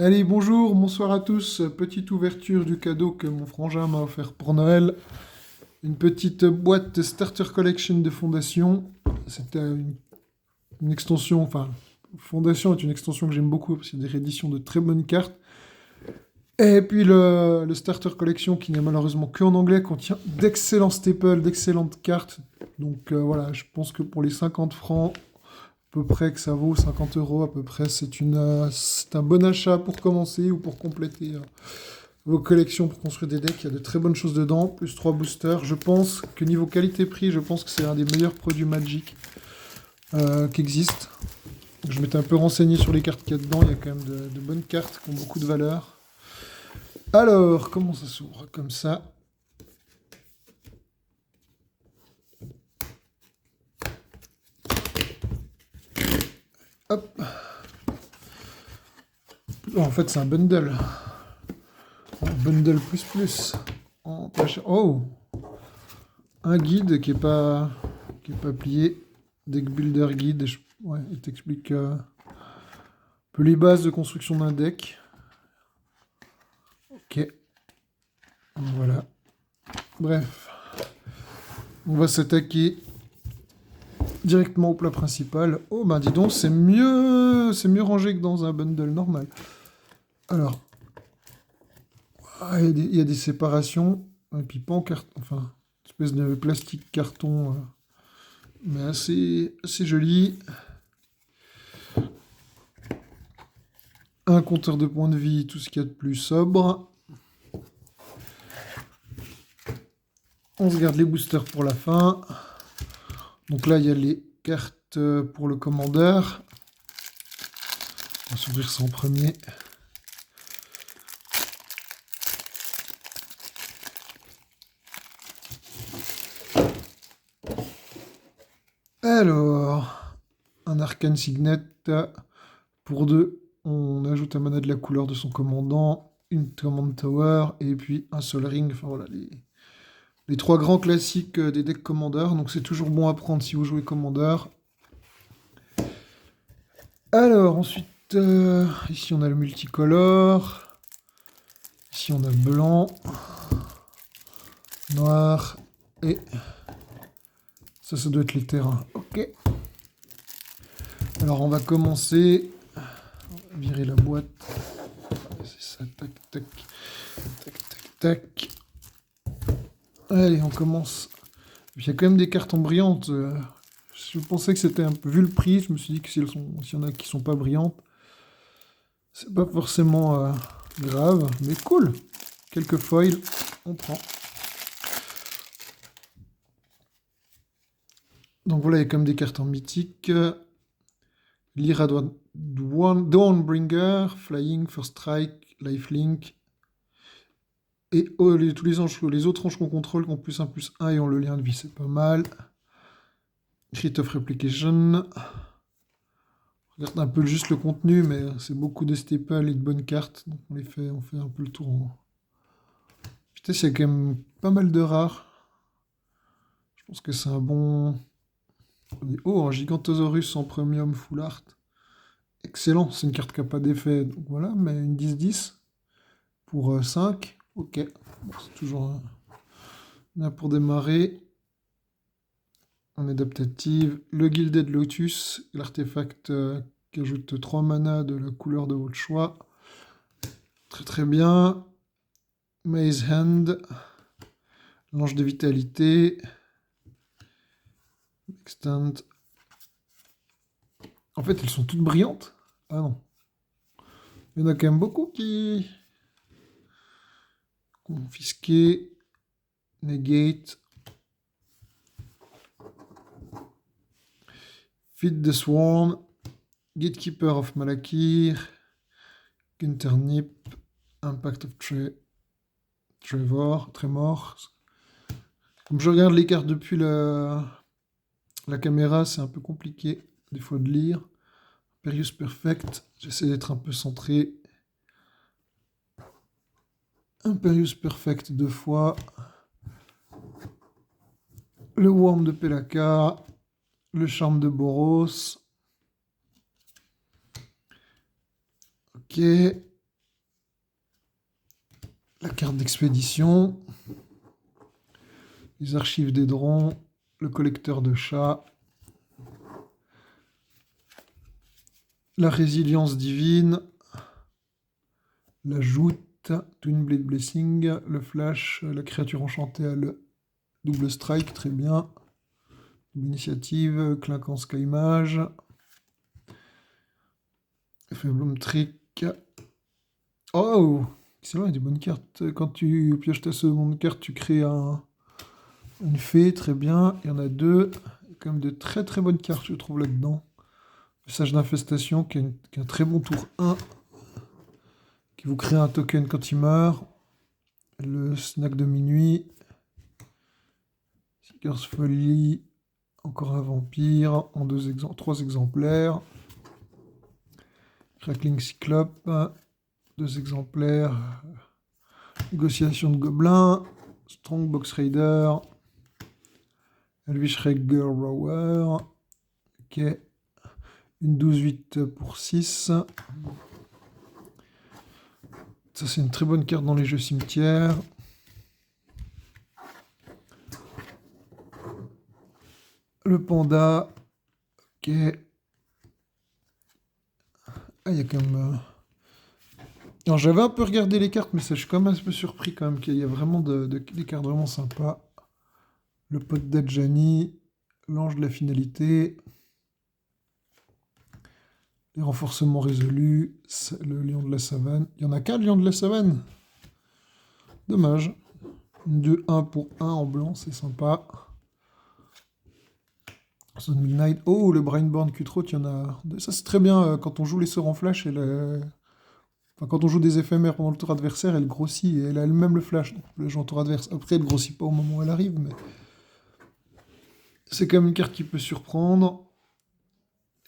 Allez, bonjour, bonsoir à tous. Petite ouverture du cadeau que mon frangin m'a offert pour Noël. Une petite boîte Starter Collection de Fondation. C'était une extension, enfin, Fondation est une extension que j'aime beaucoup parce qu'il y a des rééditions de très bonnes cartes. Et puis le Starter Collection qui n'est malheureusement qu'en anglais contient d'excellents staples, d'excellentes cartes. Donc voilà, je pense que pour les 50 francs, à peu près que ça vaut 50 euros à peu près, c'est un bon achat pour commencer ou pour compléter vos collections pour construire des decks. Il y a de très bonnes choses dedans, plus 3 boosters. Je pense que niveau qualité-prix, je pense que c'est un des meilleurs produits Magic qui existent. Donc, je m'étais un peu renseigné sur les cartes qu'il y a dedans. Il y a quand même de bonnes cartes qui ont beaucoup de valeur. Alors, comment ça s'ouvre? Comme ça. Hop. Oh, en fait, c'est un bundle. Un bundle plus plus. Oh, un guide qui est pas plié. Deck Builder Guide. Ouais, il t'explique un peu les bases de construction d'un deck. Ok. Voilà. Bref. On va s'attaquer directement au plat principal. Oh, bah dis donc, c'est mieux rangé que dans un bundle normal. Alors, il y a des séparations. Et puis pas en carton, enfin, une espèce de plastique carton, mais assez joli. Un compteur de points de vie, tout ce qu'il y a de plus sobre. On se garde les boosters pour la fin. Donc là, il y a les cartes pour le commandeur. On va s'ouvrir ça en premier. Alors, un Arcane Signet. Pour 2, on ajoute un mana de la couleur de son commandant, une Command Tower, et puis un Sol Ring. Enfin voilà, les trois grands classiques des decks commandeurs. Donc c'est toujours bon à prendre si vous jouez commandeur. Alors, ensuite, ici on a le multicolore. Ici on a le blanc, noir, et ça doit être les terrains. Ok. Alors on va commencer. On va virer la boîte. C'est ça, tac, tac, tac, tac, tac. Allez, on commence. Il y a quand même des cartes en brillantes. Je pensais que c'était un peu... Vu le prix, je me suis dit que s'il y en a qui sont pas brillantes, c'est pas forcément grave, mais cool. Quelques foils, on prend. Donc voilà, il y a quand même des cartes en mythique. Lyra Dawnbringer, Flying, First Strike, Lifelink. Et tous les autres anges qu'on contrôle qui ont +1/+1 et ont le lien de vie, c'est pas mal. Crit of Replication. Regarde un peu juste le contenu, mais c'est beaucoup de staples et de bonnes cartes. Donc on fait un peu le tour. Putain, c'est quand même pas mal de rares. Je pense que c'est un bon... Oh, un Gigantosaurus en premium full art. Excellent, c'est une carte qui n'a pas d'effet. Donc voilà, mais une 10-10 pour 5. Ok, bon, c'est toujours bien pour démarrer. On est adaptative. Le Gilded Lotus, l'artefact qui ajoute 3 mana de la couleur de votre choix. Très très bien. Maze Hand. L'ange de vitalité. Extend. En fait, elles sont toutes brillantes. Ah non. Il y en a quand même beaucoup qui... Confisqué. Negate. Feed the Swarm. Gatekeeper of Malakir. Gunternip. Impact of Trevor. Comme je regarde les cartes depuis la caméra, c'est un peu compliqué des fois de lire. Imperius Perfect, j'essaie d'être un peu centré. Imperius Perfect 2 fois. Le Worm de Pelaka. Le Charme de Boros. Ok. La carte d'expédition. Les archives des drons. Le collecteur de chats. La résilience divine. La joute. Twin Blade Blessing. Le flash. La créature enchantée à le double strike. Très bien. Initiative. Clinquant Sky Mage. Faible trick. Oh! Excellent, il y a des bonnes cartes. Quand tu pioches ta seconde carte, tu crées une fée, très bien. Il y en a deux. Il y a quand même de très très bonnes cartes, je trouve, là-dedans. Le sage d'infestation qui a un très bon tour 1, qui vous crée un token quand il meurt. Le snack de minuit. Seeker's Folly. Encore un vampire en 3 exemplaires. Crackling Cyclope. 2 exemplaires. Négociation de gobelins. Strong Box Raider. Elvish Rager Rower. Ok. Une 12-8 pour 6. Ça, c'est une très bonne carte dans les jeux cimetières. Le panda. Ok. Ah, il y a quand même... Alors, j'avais un peu regardé les cartes, mais ça, je suis quand même un peu surpris quand même qu'il y a vraiment des cartes vraiment sympas. Le pote d'Adjani. L'ange de la finalité. Les renforcements résolus. Le lion de la savane. Il y en a qu'un lion de la savane. Dommage. 2-1 pour 1 en blanc, c'est sympa. Zone Midnight. Oh, le Brainborn Cutthroat, il y en a... Ça, c'est très bien quand on joue les sorts en flash. Enfin, quand on joue des éphémères pendant le tour adversaire, elle grossit et elle a elle-même le flash. Donc, le jeu en tour adverse. Après, elle grossit pas au moment où elle arrive, mais... C'est quand même une carte qui peut surprendre.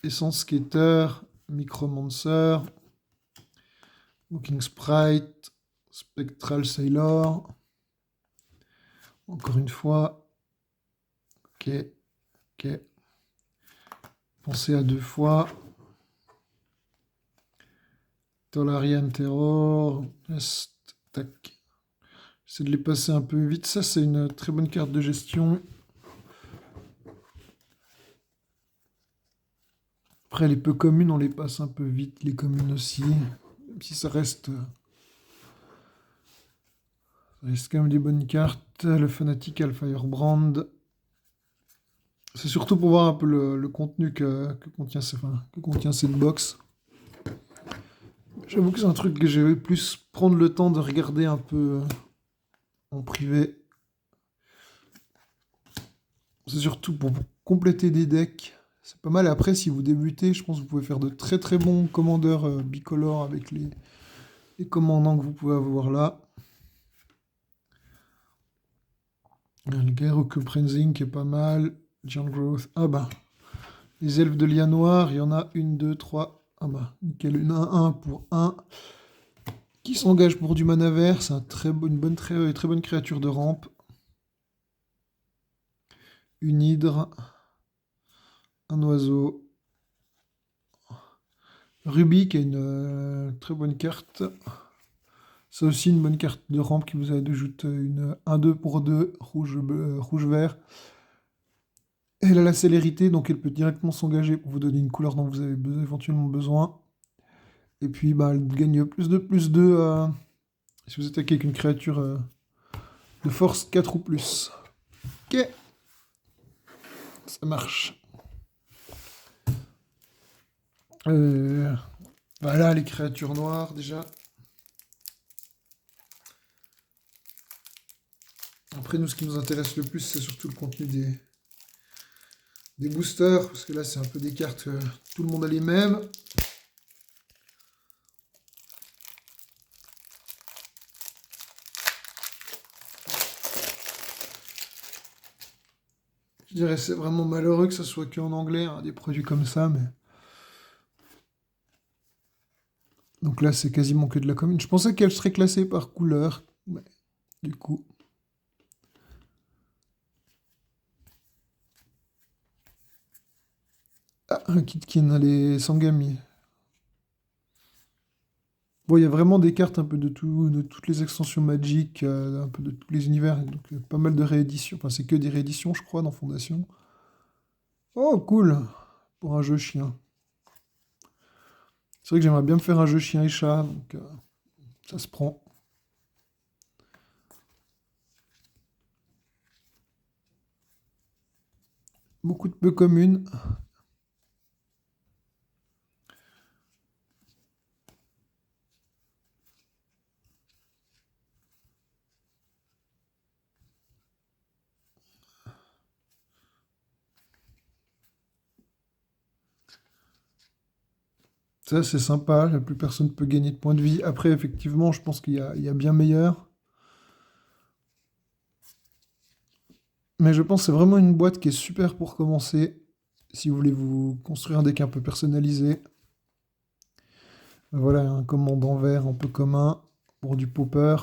Essence Skater, Micromancer, Walking Sprite, Spectral Sailor. Encore une fois. Ok. Ok. Pensez à 2 fois. Tolarian Terror. Tac. J'essaie de les passer un peu vite. Ça, c'est une très bonne carte de gestion. Après, les peu communes, on les passe un peu vite. Les communes aussi. Même si ça reste quand même des bonnes cartes. Le Fanatical Firebrand. C'est surtout pour voir un peu le contenu que contient cette box. J'avoue que c'est un truc que je vais plus prendre le temps de regarder un peu en privé. C'est surtout pour compléter des decks. C'est pas mal. Après, si vous débutez, je pense que vous pouvez faire de très très bons commandeurs bicolores avec les commandants que vous pouvez avoir là. Le Gyroku Prenzing qui est pas mal. Giant Growth. Ah bah. Les elfes de Lia Noir, il y en a 1, 2, 3. Ah bah, nickel. Une 1 pour 1. Qui s'engage pour du mana vert. C'est une très bonne créature de rampe. Une hydre. Un oiseau. Ruby qui est une très bonne carte. C'est aussi une bonne carte de rampe qui vous ajoute une 1-2 pour 2, rouge-vert. Elle a la célérité, donc elle peut directement s'engager pour vous donner une couleur dont vous avez éventuellement besoin. Et puis bah, elle gagne +2 si vous attaquez avec une créature de force 4 ou plus. Ok, ça marche. Voilà les créatures noires déjà. Après, nous, ce qui nous intéresse le plus, c'est surtout le contenu des boosters, parce que là, c'est un peu des cartes, tout le monde a les mêmes. Je dirais c'est vraiment malheureux que ce soit qu'en anglais, hein, des produits comme ça, mais... Donc là, c'est quasiment que de la commune. Je pensais qu'elle serait classée par couleur, mais du coup... Ah, un Kitkin, les Sangami. Bon, il y a vraiment des cartes un peu de tout, de toutes les extensions Magic, un peu de tous les univers, et donc pas mal de rééditions. Enfin, c'est que des rééditions, je crois, dans Fondation. Oh, cool! Pour un jeu chien. C'est vrai que j'aimerais bien me faire un jeu chien et chat, donc ça se prend. Beaucoup de peu communes. Ça, c'est sympa, la plus personne peut gagner de points de vie. Après, effectivement, je pense qu'il y a bien meilleur. Mais je pense que c'est vraiment une boîte qui est super pour commencer. Si vous voulez vous construire un deck un peu personnalisé. Voilà, un commandant vert un peu commun pour du popper.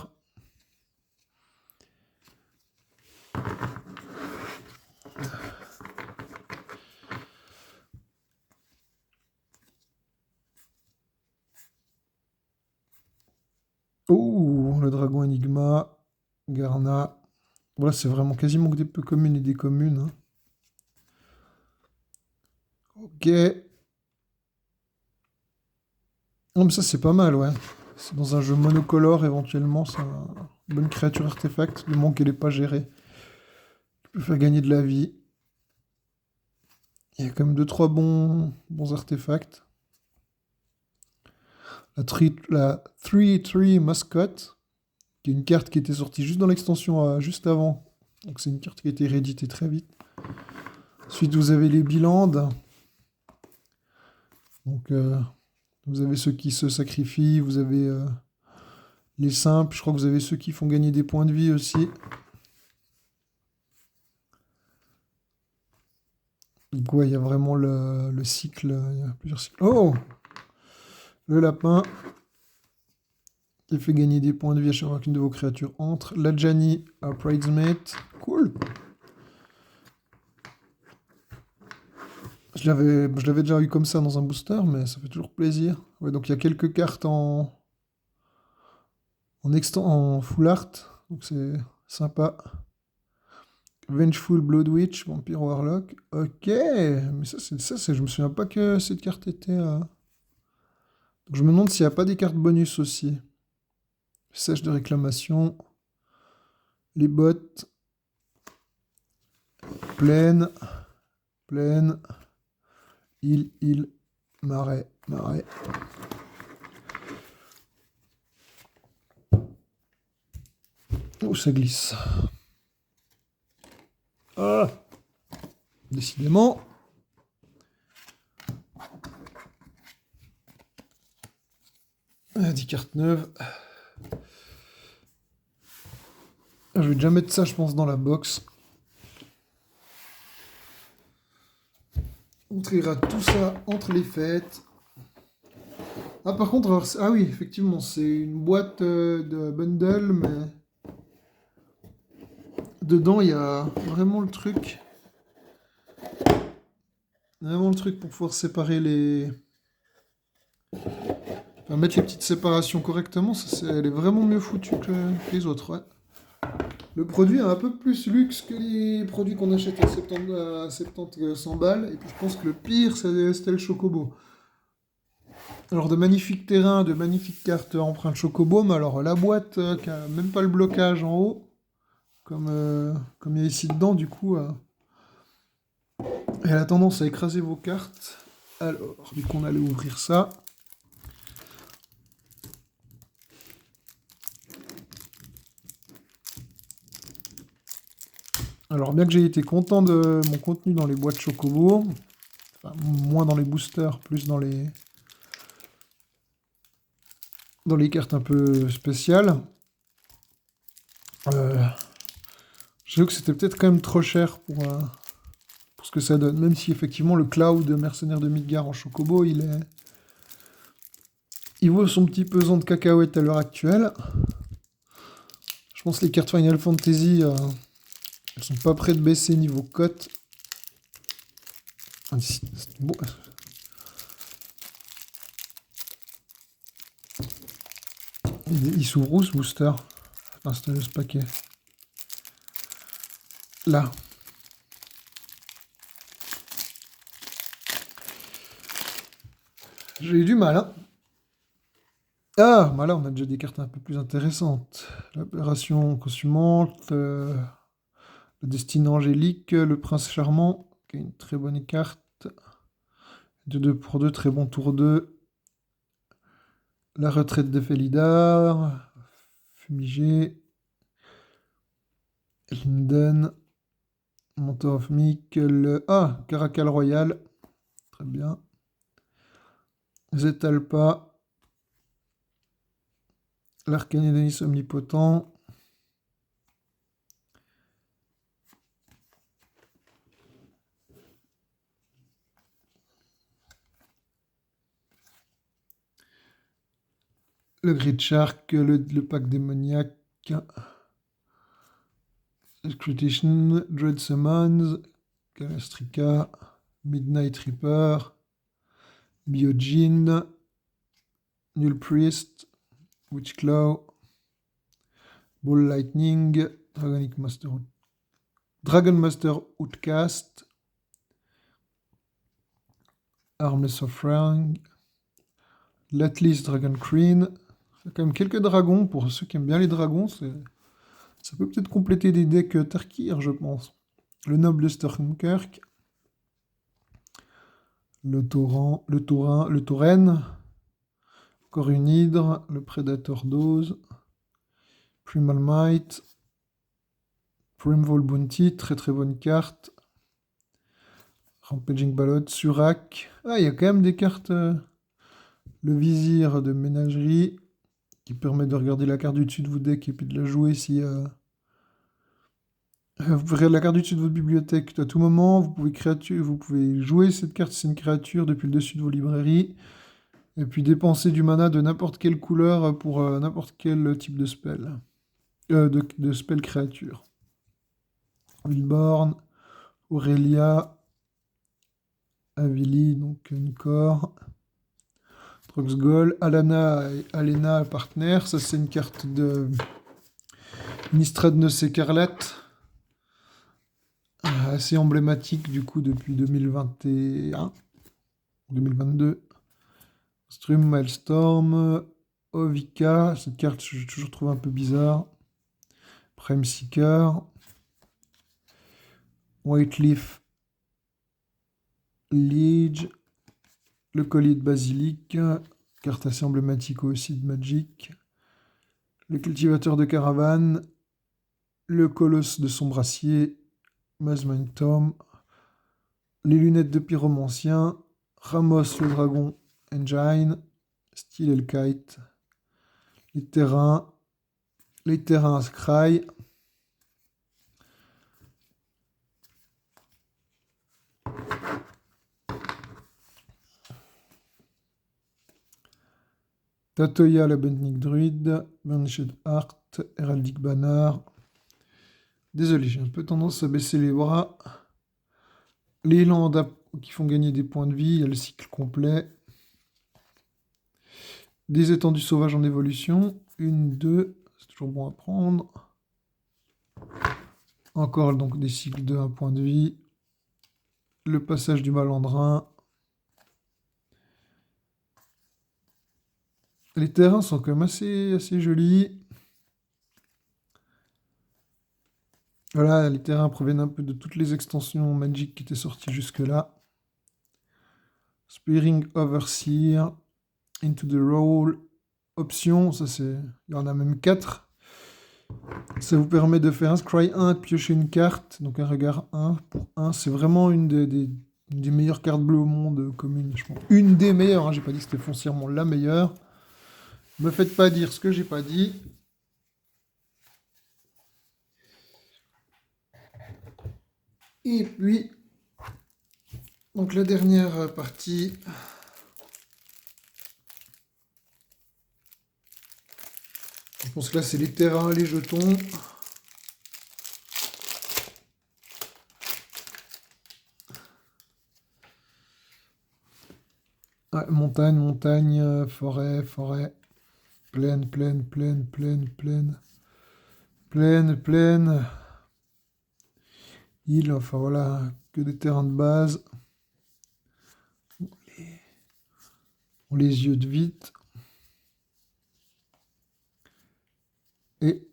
Oh, le dragon Enigma, Garna. Voilà, c'est vraiment quasiment que des peu communes et des communes, hein. Ok. Non, mais ça, c'est pas mal, ouais. C'est dans un jeu monocolore, éventuellement, c'est une bonne créature artefact, du moment qu'elle n'est pas gérée. Tu peux faire gagner de la vie. Il y a quand même deux trois bons artefacts. La 3-3 Mascot, qui est une carte qui était sortie juste dans l'extension juste avant. Donc c'est une carte qui a été rééditée très vite. Ensuite, vous avez les Bilands. Donc, vous avez ceux qui se sacrifient, vous avez les simples, je crois que vous avez ceux qui font gagner des points de vie aussi. Donc, ouais, il y a vraiment le cycle, il y a plusieurs cycles. Oh! Le lapin qui fait gagner des points de vie à chaque fois qu'une de vos créatures entre. La Jani à Pridesmate. Cool! Je l'avais déjà eu comme ça dans un booster, mais ça fait toujours plaisir. Ouais, donc il y a quelques cartes en full art, donc c'est sympa. Vengeful Blood Witch, Vampire Warlock. Ok, mais je me souviens pas que cette carte était. Donc je me demande s'il n'y a pas des cartes bonus aussi. Sèche de réclamation. Les bottes. Plaine. Plaine. Île. Marais. Marais. Oh, ça glisse. Ah! Décidément. Ah, 10 cartes neuves. Je vais déjà mettre ça, je pense, dans la box. On triera tout ça entre les fêtes. Ah, par contre, ah oui, effectivement, c'est une boîte de bundle, mais dedans, il y a vraiment le truc. Vraiment le truc pour pouvoir séparer les. Enfin, mettre les petites séparations correctement, elle est vraiment mieux foutue que les autres, ouais. Le produit a un peu plus luxe que les produits qu'on achète à 70 100 balles. Et puis je pense que le pire, c'était le Chocobo. Alors de magnifiques terrains, de magnifiques cartes empreintes Chocobo, mais alors la boîte qui a même pas le blocage en haut, comme il y a ici dedans, du coup, elle a tendance à écraser vos cartes. Alors, vu qu'on allait ouvrir ça. Alors, bien que j'ai été content de mon contenu dans les boîtes Chocobo, enfin, moins dans les boosters, plus dans les cartes un peu spéciales. J'avoue que c'était peut-être quand même trop cher pour ce que ça donne. Même si effectivement le Cloud mercenaire de Midgard en Chocobo, il vaut son petit pesant de cacahuètes à l'heure actuelle. Je pense que les cartes Final Fantasy, elles sont pas près de baisser niveau cote. Bon. Il s'ouvre où ce booster? Installer ce paquet. Là. J'ai eu du mal, hein. Ah, bah là, on a déjà des cartes un peu plus intéressantes. L'opération consumante, le destin angélique, le prince charmant, qui est une très bonne carte. De 2 pour 2, très bon tour 2. La retraite de Felidar, Fumigé, Linden, Mentor of Meek, ah, Caracal Royal, très bien. Zetalpa, l'Arcanédonis Omnipotent, le Great Shark, le pack démoniaque, Scrutation, Dread Summons, Calastrica, Midnight Reaper, Biogene, Null Priest, Witchclaw, Ball Lightning, Dragon Master Outcast, Armless Offering, L'Atlas Dragon Queen. Il y a quand même quelques dragons. Pour ceux qui aiment bien les dragons, ça peut peut-être compléter des decks Tarkir, je pense. Le Noble Stormkirk, le Tauren, encore une Hydre, le Predator Dose, Primal Might, Primeval Bounty, très très bonne carte. Rampaging Ballot, Surak. Ah, il y a quand même des cartes. Le Vizir de Ménagerie, qui permet de regarder la carte du dessus de votre deck et puis de la jouer si... Vous pouvez regarder la carte du dessus de votre bibliothèque à tout moment. Vous pouvez jouer cette carte si c'est une créature depuis le dessus de vos librairies. Et puis dépenser du mana de n'importe quelle couleur pour n'importe quel type de spell. De spell créature. Wilborn, Aurelia, Avili, donc Nicor, Troxgol, Alana et Alena Partner. Ça, c'est une carte de Nistradnos Écarlate. Assez emblématique du coup depuis 2021, 2022. Strum, Maelstrom, Ovika, cette carte je toujours trouve un peu bizarre. Prime Seeker, Whiteleaf, Liege, le collier de basilic, carte assez emblématique aussi de Magic, le cultivateur de caravane, le colosse de sombracier, Mazmine Tom, les lunettes de pyromancien, Ramos le dragon Engine, Steel el Kite, les terrains Scry, Tatoya la Bentnik Druid, Banished Heart, Heraldic Banner. Désolé, j'ai un peu tendance à baisser les bras. Les landes qui font gagner des points de vie, il y a le cycle complet. Des étendues sauvages en évolution. 1, 2, c'est toujours bon à prendre. Encore donc des cycles de 1 point de vie. Le passage du malandrin. Les terrains sont quand même assez jolis. Voilà, les terrains proviennent un peu de toutes les extensions Magic qui étaient sorties jusque-là. Spearing Overseer, Into the Roll, option, ça c'est... Il y en a même 4. Ça vous permet de faire un scry 1, de piocher une carte, donc un regard 1 pour 1. C'est vraiment une des meilleures cartes bleues au monde commune, je pense. Une des meilleures, hein, j'ai pas dit que c'était foncièrement la meilleure. Me faites pas dire ce que j'ai pas dit. Et puis, donc la dernière partie. Je pense que là, c'est les terrains, les jetons. Ouais, montagne, forêt. Pleine, pleine, pleine, pleine, pleine. Pleine, pleine. Île, enfin voilà, que des terrains de base. On les yeux de vite. Et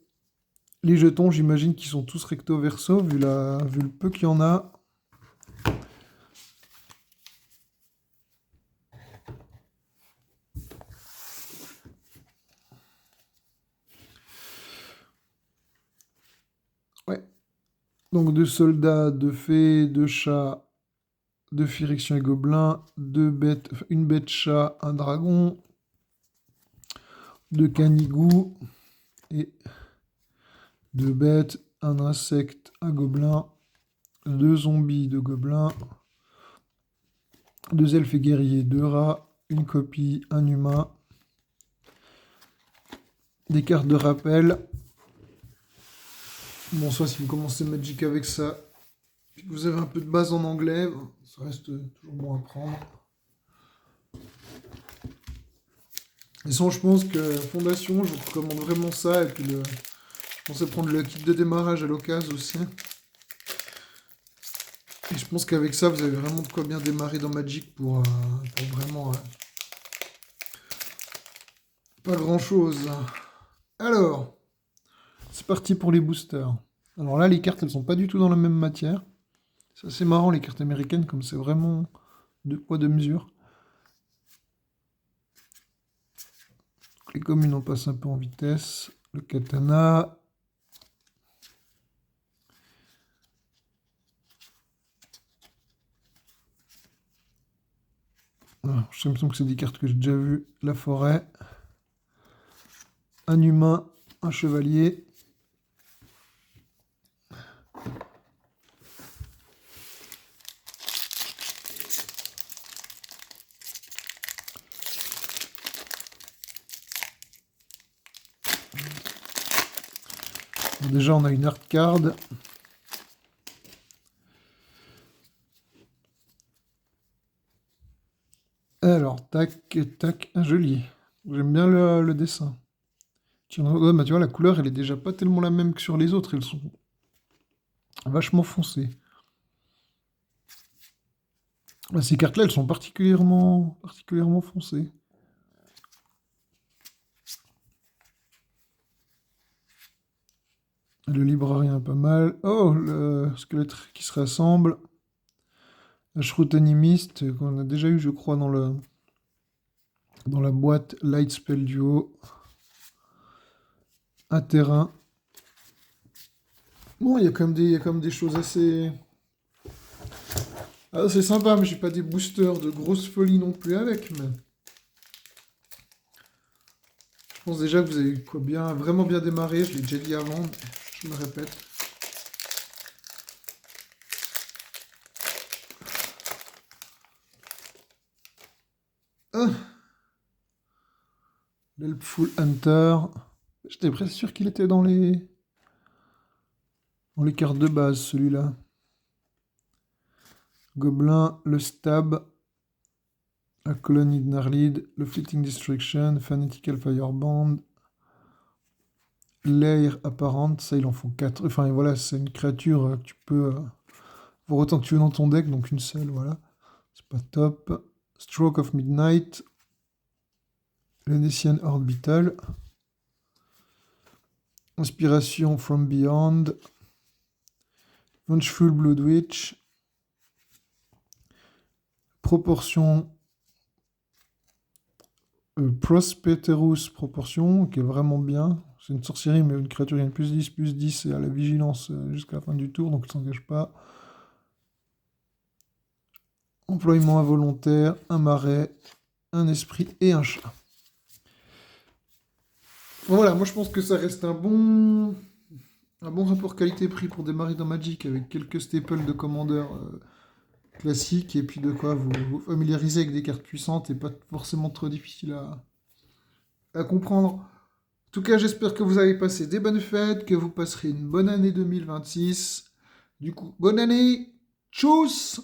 les jetons, j'imagine qu'ils sont tous recto verso, vu le peu qu'il y en a. Ouais. Donc 2 soldats, 2 fées, 2 chats, 2 phyrexians et gobelins, 2 bêtes, une bête chat, un dragon, 2 canigous et 2 bêtes, un insecte, un gobelin, 2 zombies, 2 gobelins, 2 elfes et guerriers, 2 rats, une copie, un humain, des cartes de rappel. Bon, soit si vous commencez Magic avec ça, puis que vous avez un peu de base en anglais, ça reste toujours bon à prendre. Et sinon, je pense que Fondation, je vous recommande vraiment ça. Et puis, je pensais prendre le kit de démarrage à l'occasion aussi. Et je pense qu'avec ça, vous avez vraiment de quoi bien démarrer dans Magic pour vraiment pas grand-chose. Alors, c'est parti pour les boosters. Alors là, les cartes, elles sont pas du tout dans la même matière. C'est assez marrant, les cartes américaines, comme c'est vraiment deux poids, deux mesures. Les communes, on passe un peu en vitesse. Le katana. Ah, j'ai l'impression que c'est des cartes que j'ai déjà vues. La forêt. Un humain, un chevalier. Bon, déjà, on a une art card. Alors, tac, tac, un joli. J'aime bien le dessin. Tiens, ouais, bah, tu vois, la couleur, elle est déjà pas tellement la même que sur les autres. Elles sont vachement foncées. Ces cartes-là, elles sont particulièrement foncées. Le librarien, pas mal. Oh, le squelette qui se rassemble. La shroud animiste, qu'on a déjà eu, je crois, dans la boîte Light Spell Duo. Un terrain. Bon, il y a quand même des choses assez... Ah, c'est sympa, mais j'ai pas des boosters de grosse folie non plus avec, mais... Je pense déjà que vous avez quoi bien, vraiment bien démarré, je l'ai déjà dit avant, mais je me répète. Ah, l'Helpful Hunter. J'étais presque sûr qu'il était dans les cartes de base, celui-là. Gobelin, le Stab, la colonie de Narlid, le Fleeting Destruction, Fanatical Fireband, l'air apparente, ça il en faut 4. Enfin voilà, c'est une créature que tu peux voir autant que tu veux dans ton deck, donc une seule, voilà. C'est pas top. Stroke of Midnight, Lenessian Orbital, Inspiration from Beyond, Vengeful Blood Witch, Proportion Prosperous Proportion, qui est vraiment bien. C'est une sorcellerie, mais une créature qui a plus 10 et à la vigilance jusqu'à la fin du tour, donc elle ne s'engage pas. Employement involontaire, un marais, un esprit et un chat. Bon, voilà, moi je pense que ça reste un bon rapport qualité-prix pour démarrer dans Magic avec quelques staples de commandeurs classiques et puis de quoi vous familiariser avec des cartes puissantes et pas forcément trop difficiles à comprendre. En tout cas, j'espère que vous avez passé des bonnes fêtes, que vous passerez une bonne année 2026. Du coup, bonne année, tchuss!